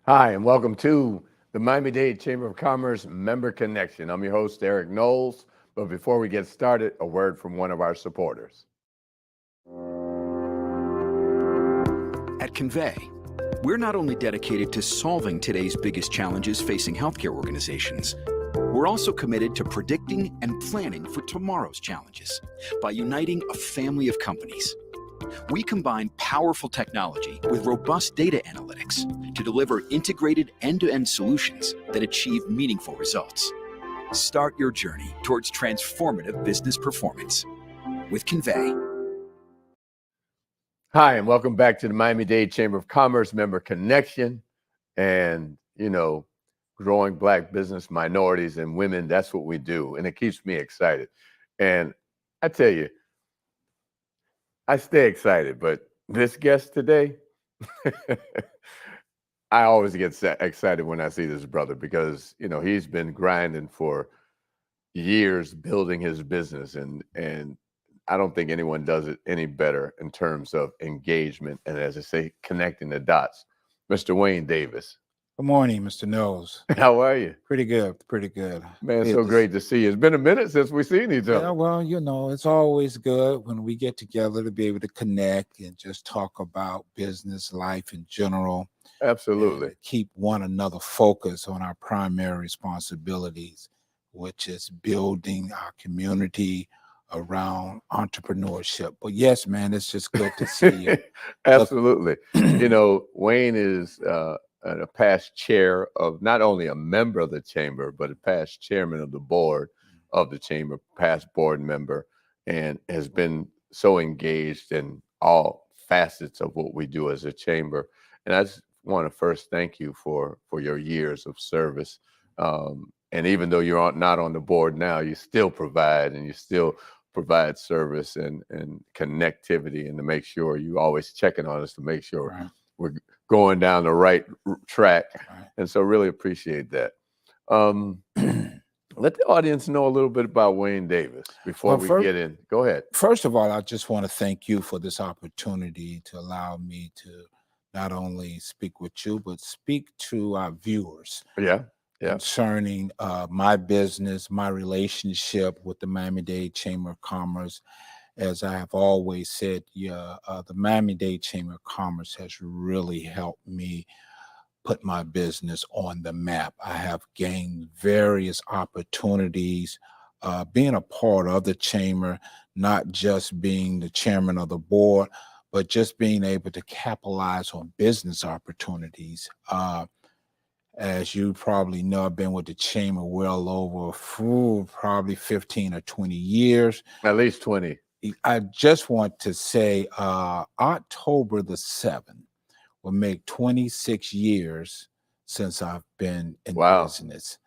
Hi, and welcome to the Miami-Dade Chamber of Commerce Member Connection. I'm your host, Eric Knowles. But before we get started, a word from one of our supporters. At Convey, we're not only dedicated to solving today's biggest challenges facing healthcare organizations, we're also committed to predicting and planning for tomorrow's challenges by uniting a family of companies. We combine powerful technology with robust data analytics to deliver integrated end-to-end solutions that achieve meaningful results. Start your journey towards transformative business performance with Convey. Hi, and welcome back to the Miami-Dade Chamber of Commerce Member Connection. And, growing Black business, minorities, and women, that's what we do. And it keeps me excited. And I tell you, I stay excited, but this guest today, I always get excited when I see this brother because, he's been grinding for years building his business and I don't think anyone does it any better in terms of engagement and, as I say, connecting the dots. Mr. Wayne Davis. Good morning, Mr. Knowles. How are you? Pretty good, pretty good. Man, so great to see you. It's been a minute since we've seen each other. Yeah, well, it's always good when we get together to be able to connect and just talk about business, life in general. Absolutely. Keep one another focused on our primary responsibilities, which is building our community around entrepreneurship. But yes, man, it's just good to see you. Absolutely. Wayne is a past chair of not only a member of the chamber, but a past chairman of the board of the chamber, past board member, and has been so engaged in all facets of what we do as a chamber. And I just want to first thank you for your years of service. And even though you're not on the board now, you still provide service and connectivity, and to make sure you always checking on us to make sure Right. we're going down the right track. Right. And so really appreciate that. Let the audience know a little bit about Wayne Davis before we get in. Go ahead. First of all, I just want to thank you for this opportunity to allow me to not only speak with you, but speak to our viewers. Yeah. Concerning my business, my relationship with the Miami-Dade Chamber of Commerce. As I have always said, the Miami-Dade Chamber of Commerce has really helped me put my business on the map. I have gained various opportunities being a part of the chamber, not just being the chairman of the board, but just being able to capitalize on business opportunities. As you probably know, I've been with the chamber well over probably 15 or 20 years. At least 20. I just want to say October the 7th will make 26 years since I've been in business.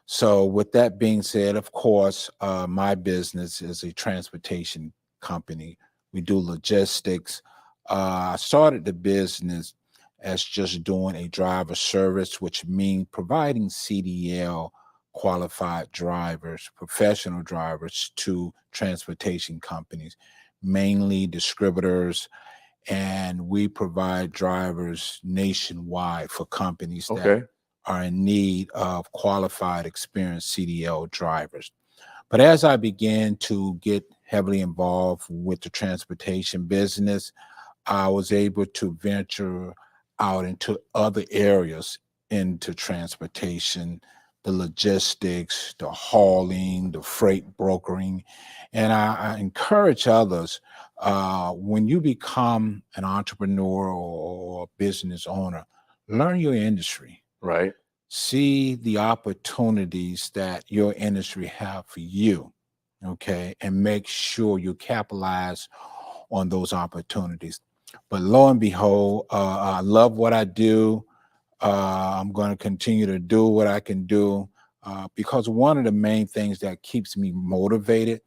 So with that being said, of course, my business is a transportation company. We do logistics. I started the business as just doing a driver service, which means providing CDL qualified drivers, professional drivers to transportation companies, mainly distributors, and we provide drivers nationwide for companies that are in need of qualified, experienced CDL drivers. But as I began to get heavily involved with the transportation business, I was able to venture out into other areas, into transportation, the logistics, the hauling, the freight brokering. And I encourage others, when you become an entrepreneur or a business owner, learn your industry. Right. See the opportunities that your industry have for you, okay? And make sure you capitalize on those opportunities. But lo and behold, I love what I do. I'm going to continue to do what I can do because one of the main things that keeps me motivated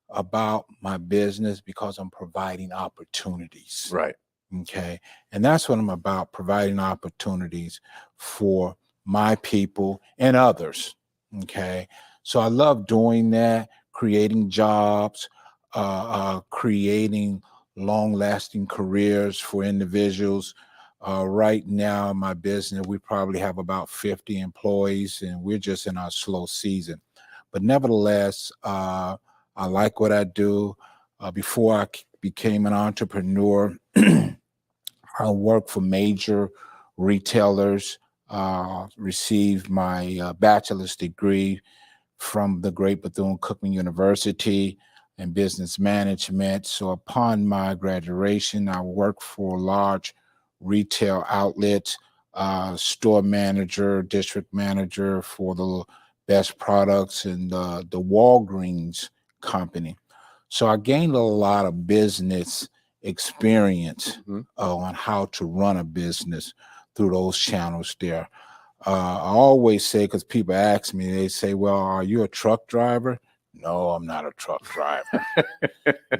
about my business, because I'm providing opportunities. Right. Okay. And that's what I'm about, providing opportunities for my people and others. Okay. So I love doing that, creating jobs, creating long-lasting careers for individuals, Right now, my business, we probably have about 50 employees, and we're just in our slow season. But nevertheless, I like what I do. Before I became an entrepreneur, I worked for major retailers, received my bachelor's degree from the Great Bethune-Cookman University in business management. So upon my graduation, I worked for large retail outlets, store manager, district manager for the best products in the Walgreens company. So I gained a lot of business experience on how to run a business through those channels there. I always say, because people ask me, they say, well, are you a truck driver? No, I'm not a truck driver.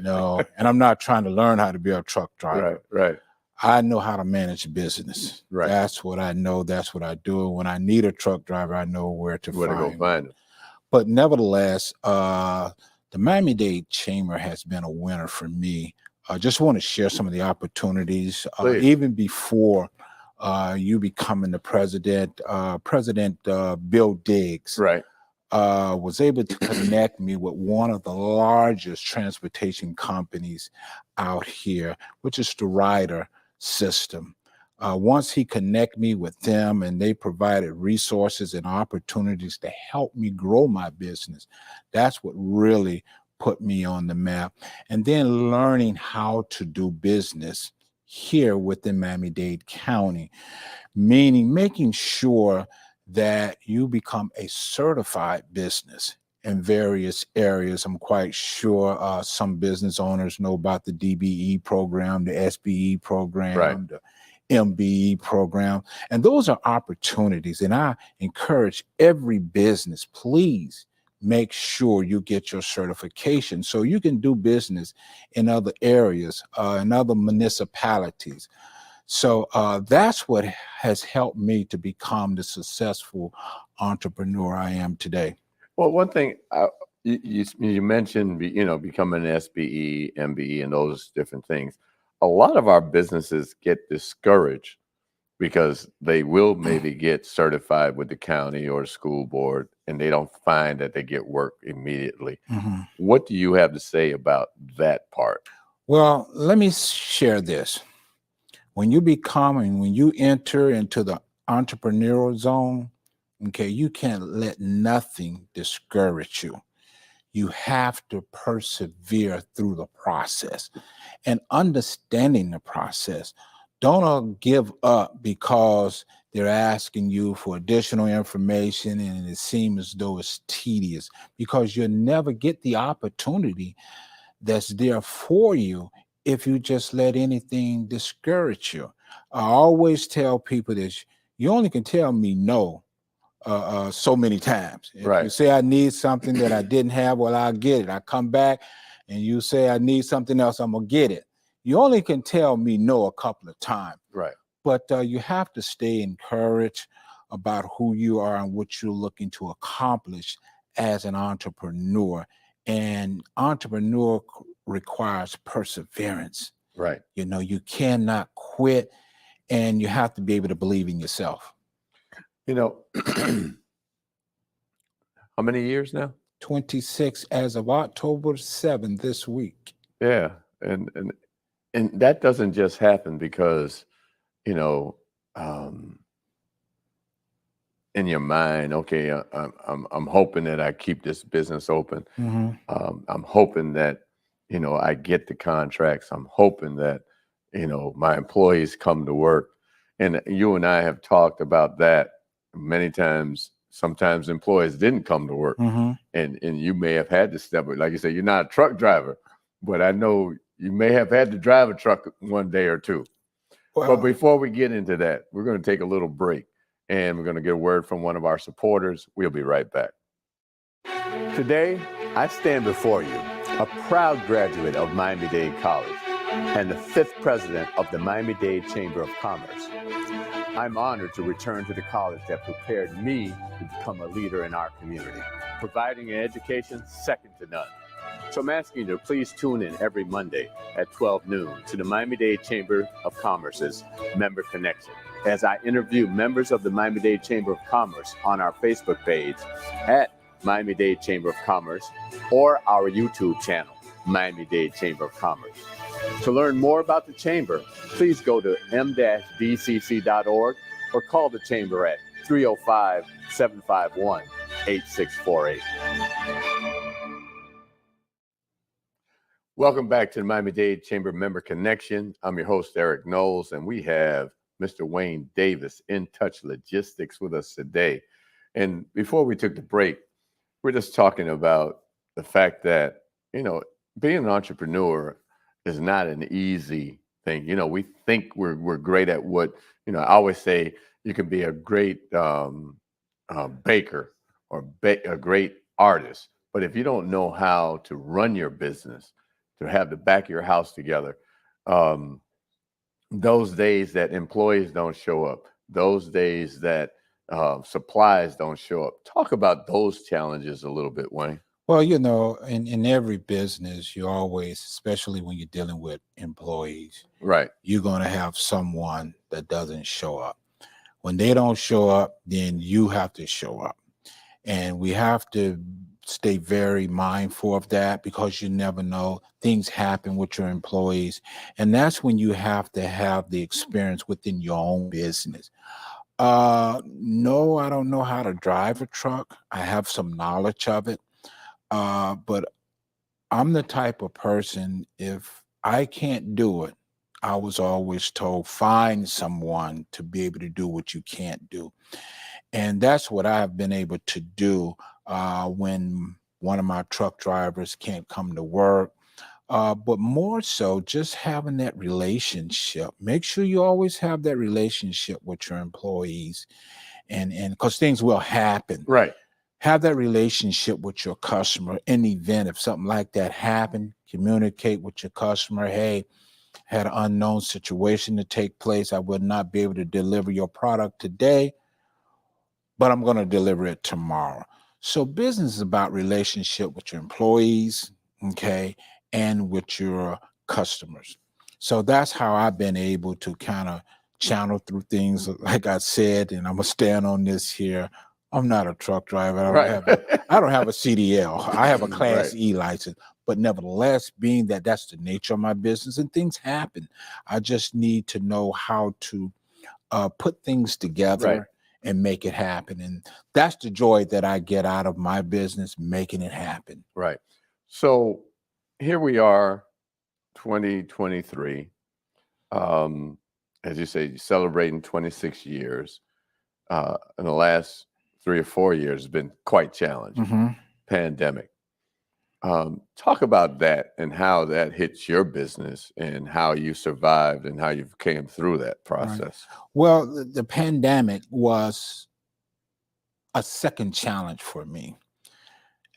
No, and I'm not trying to learn how to be a truck driver. Right. I know how to manage business. Right. That's what I know. That's what I do. When I need a truck driver, I know where to Go find find him. them. But nevertheless, the Miami-Dade Chamber has been a winner for me. I just want to share some of the opportunities, even before you becoming the president. President Bill Diggs was able to connect me with one of the largest transportation companies out here, which is the Ryder system. Once he connected me with them and they provided resources and opportunities to help me grow my business, that's what really put me on the map. And then learning how to do business here within Miami-Dade County, meaning making sure that you become a certified business in various areas. I'm quite sure some business owners know about the DBE program, the SBE program, the MBE program, and those are opportunities. And I encourage every business, please make sure you get your certification so you can do business in other areas, in other municipalities. So that's what has helped me to become the successful entrepreneur I am today. Well, one thing you mentioned, becoming an SBE, MBE, and those different things. A lot of our businesses get discouraged because they will maybe get certified with the county or school board, and they don't find that they get work immediately. What do you have to say about that part? Well, let me share this. When you enter into the entrepreneurial zone, okay, you can't let nothing discourage you. You have to persevere through the process and understanding the process. Don't give up because they're asking you for additional information and it seems as though it's tedious, because you'll never get the opportunity that's there for you if you just let anything discourage you. I always tell people this: you only can tell me no so many times. If you say I need something that I didn't have, well, I'll get it. I come back and you say I need something else, I'm gonna get it. You only can tell me no a couple of times. But you have to stay encouraged about who you are and what you're looking to accomplish as an entrepreneur. And entrepreneur requires perseverance. You cannot quit, and you have to be able to believe in yourself. How many years now? 26 as of October 7th this week. Yeah, and that doesn't just happen because, in your mind, okay, I'm hoping that I keep this business open. I'm hoping that, I get the contracts. I'm hoping that, my employees come to work. And you and I have talked about that many times. Sometimes employees didn't come to work, and you may have had to step up. Like you said, you're not a truck driver, but I know you may have had to drive a truck one day or two. But before we get into that, we're going to take a little break, and we're going to get a word from one of our supporters. We'll be right back. Today, I stand before you, a proud graduate of Miami-Dade College and the 5th president of the Miami-Dade Chamber of Commerce. I'm honored to return to the college that prepared me to become a leader in our community, providing an education second to none. So I'm asking you to please tune in every Monday at 12 noon to the Miami-Dade Chamber of Commerce's Member Connection, as I interview members of the Miami-Dade Chamber of Commerce on our Facebook page at Miami-Dade Chamber of Commerce or our YouTube channel, Miami-Dade Chamber of Commerce. To learn more about the Chamber, please go to m-dcc.org or call the Chamber at 305-751-8648. Welcome back to the Miami-Dade Chamber Member Connection. I'm your host, Eric Knowles, and we have Mr. Wayne Davis, In Touch Logistics, with us today. And before we took the break, we're just talking about the fact that, being an entrepreneur is not an easy thing. We think we're great at what, I always say you can be a great baker or a great artist, but if you don't know how to run your business, to have the back of your house together, those days that employees don't show up, those days that supplies don't show up. Talk about those challenges a little bit, Wayne. Well, in every business, you always, especially when you're dealing with employees, right, you're going to have someone that doesn't show up. When they don't show up, then you have to show up. And we have to stay very mindful of that, because you never know. Things happen with your employees. And that's when you have to have the experience within your own business. No, I don't know how to drive a truck. I have some knowledge of it. But I'm the type of person, if I can't do it, I was always told, find someone to be able to do what you can't do. And that's what I've been able to do when one of my truck drivers can't come to work. But more so, just having that relationship. Make sure you always have that relationship with your employees, and because things will happen. right. Have that relationship with your customer. In the event if something like that happened, communicate with your customer. Hey, had an unknown situation to take place. I will not be able to deliver your product today, but I'm going to deliver it tomorrow. So business is about relationship with your employees, okay, and with your customers. So that's how I've been able to kind of channel through things. Like I said, and I'm going to stand on this here, I'm not a truck driver. I don't have a CDL. I have a Class E license. But nevertheless, being that that's the nature of my business and things happen, I just need to know how to put things together and make it happen. And that's the joy that I get out of my business, making it happen. Right. So here we are, 2023. As you say, celebrating 26 years. In the last 3 or 4 years has been quite challenging. Mm-hmm. Pandemic. Talk about that and how that hits your business and how you survived and how you came through that process. Right. Well, the pandemic was a second challenge for me.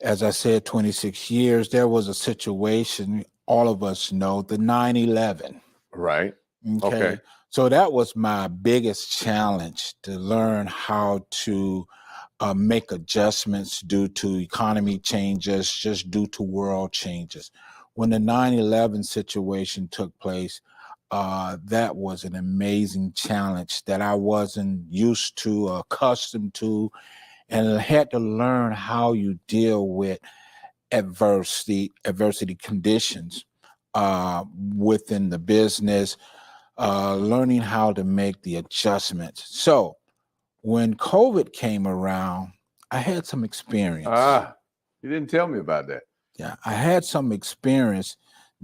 As I said, 26 years, there was a situation, all of us know, the 9/11. Right. Okay. So that was my biggest challenge, to learn how to make adjustments due to economy changes, just due to world changes. When the 9/11 situation took place, that was an amazing challenge that I wasn't used to, accustomed to, and I had to learn how you deal with adversity conditions within the business, learning how to make the adjustments. So when COVID came around, I had some experience. You didn't tell me about that. Yeah, I had some experience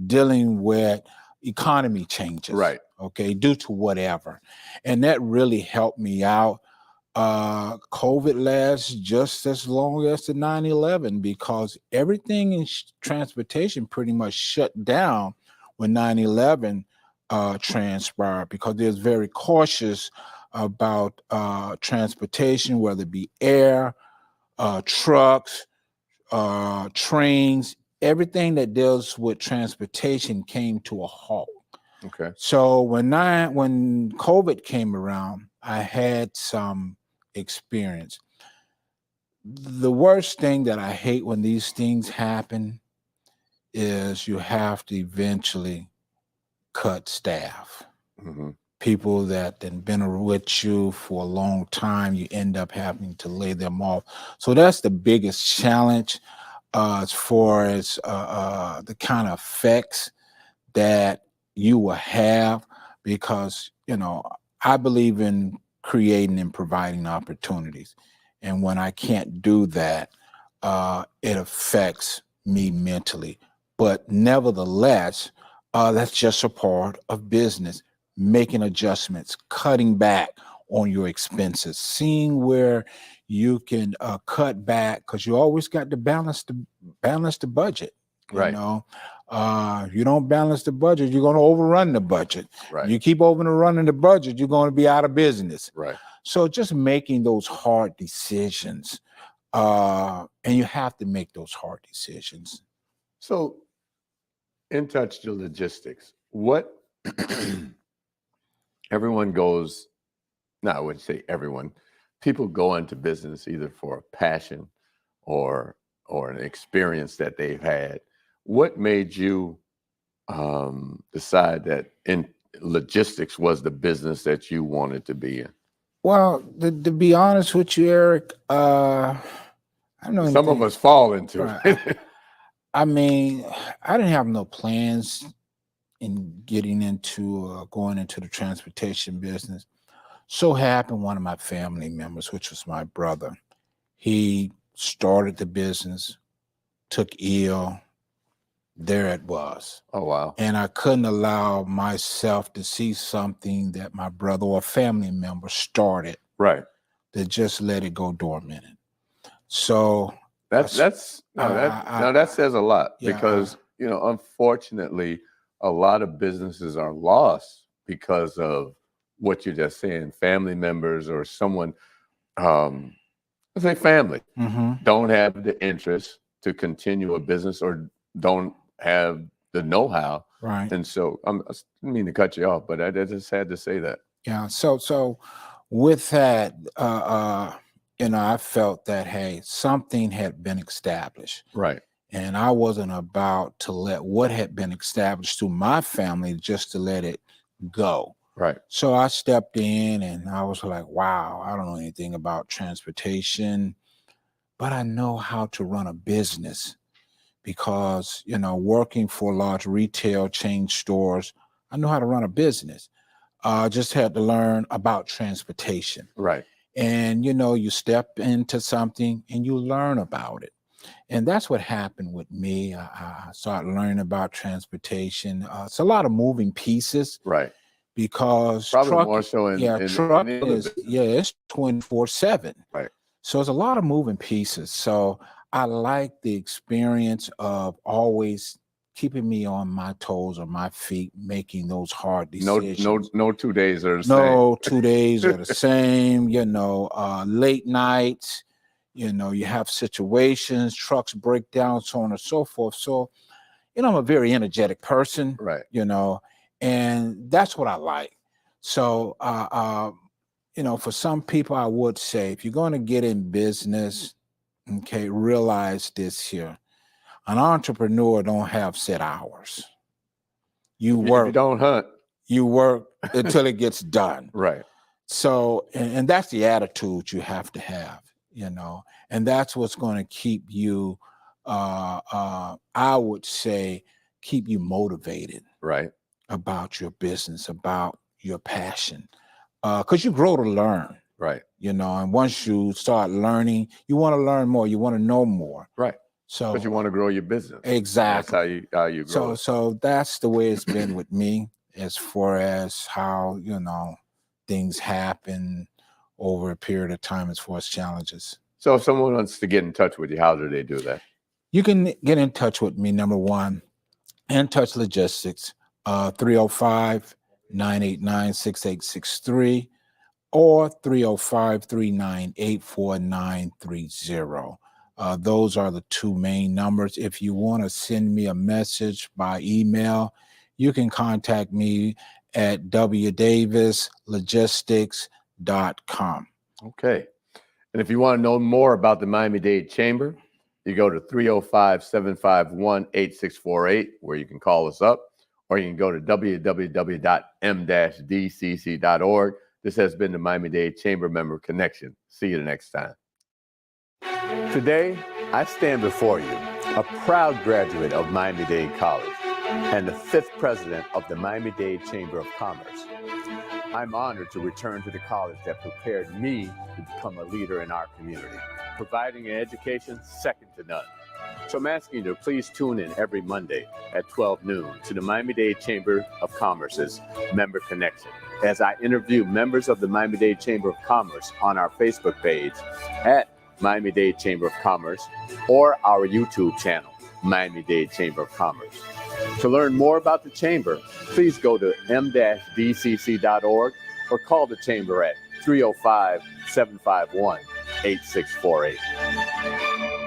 dealing with economy changes. Right. Okay, due to whatever. And that really helped me out. COVID lasts just as long as the 9/11, because everything in transportation pretty much shut down when 9/11 transpired, because they're very cautious about transportation, whether it be air, trucks, trains. Everything that deals with transportation came to a halt. Okay. So when COVID came around, I had some experience. The worst thing that I hate when these things happen is you have to eventually cut staff. Mm-hmm. People that have been with you for a long time, you end up having to lay them off. So that's the biggest challenge as far as the kind of effects that you will have, because, I believe in creating and providing opportunities. And when I can't do that, it affects me mentally. But nevertheless, that's just a part of business, making adjustments, cutting back on your expenses, seeing where you can cut back, because you always got to balance the budget. Right. You don't balance the budget, you're going to overrun the budget. Right. You keep overrunning the budget, you're going to be out of business. Right. So just making those hard decisions, and you have to make those hard decisions. So, in touch to logistics, what everyone goes, no, I wouldn't say everyone, people go into business either for a passion or an experience that they've had. What made you decide that in logistics was the business that you wanted to be in? Well, to be honest with you, Eric, I don't know. Some of us fall into it. I mean, I didn't have no plans in getting into going into the transportation business. So happened one of my family members, which was my brother, he started the business, took ill. There it was. Oh, wow. And I couldn't allow myself to see something that my brother or family member started. Right. To just let it go dormant. So that says a lot, because unfortunately, a lot of businesses are lost because of what you're just saying. Family members or someone, let's say family, don't have the interest to continue a business or don't have the know-how. Right. And so I didn't mean to cut you off, but I just had to say that. Yeah. So with that, I felt that, hey, something had been established. Right. And I wasn't about to let what had been established through my family just to let it go. Right. So I stepped in and I was like, wow, I don't know anything about transportation, but I know how to run a business, because, working for large retail chain stores, I know how to run a business. Just had to learn about transportation. Right. And, you step into something and you learn about it. And that's what happened with me. I started learning about transportation. It's a lot of moving pieces. Right. Because probably more so in trucking is 24/7. Right. So it's a lot of moving pieces. So I like the experience of always keeping me on my toes or my feet, making those hard decisions. No 2 days are the same. No 2 days are the same. Late nights. You have situations, trucks break down, so on and so forth. So, I'm a very energetic person. Right. And that's what I like. So, for some people, I would say, if you're going to get in business, okay, realize this here. An entrepreneur don't have set hours. You work. You don't hunt. You work until it gets done. Right. So, and that's the attitude you have to have, and that's what's going to keep you, I would say, keep you motivated. Right. About your business, about your passion, because you grow to learn. Right. And once you start learning, you want to learn more. You want to know more. Right. So, but you want to grow your business. Exactly. That's how you grow. So that's the way it's been with me, as far as how things happen over a period of time, as far as challenges. So if someone wants to get in touch with you, how do they do that? You can get in touch with me. Number one, In Touch Logistics, 305-989-6863 or 305-398-4930. Those are the two main numbers. If you want to send me a message by email, you can contact me at wdavislogistics.com. Okay. And if you want to know more about the Miami-Dade Chamber, you go to 305-751-8648, where you can call us up, or you can go to www.m-dcc.org. This has been the Miami-Dade Chamber Member Connection. See you the next time. Today, I stand before you, a proud graduate of Miami-Dade College and the 5th president of the Miami-Dade Chamber of Commerce. I'm honored to return to the college that prepared me to become a leader in our community, providing an education second to none. So I'm asking you to please tune in every Monday at 12 noon to the Miami-Dade Chamber of Commerce's Member Connection, as I interview members of the Miami-Dade Chamber of Commerce on our Facebook page at Miami-Dade Chamber of Commerce or our YouTube channel, Miami-Dade Chamber of Commerce. To learn more about the Chamber, please go to m-dcc.org or call the Chamber at 305-751-8648.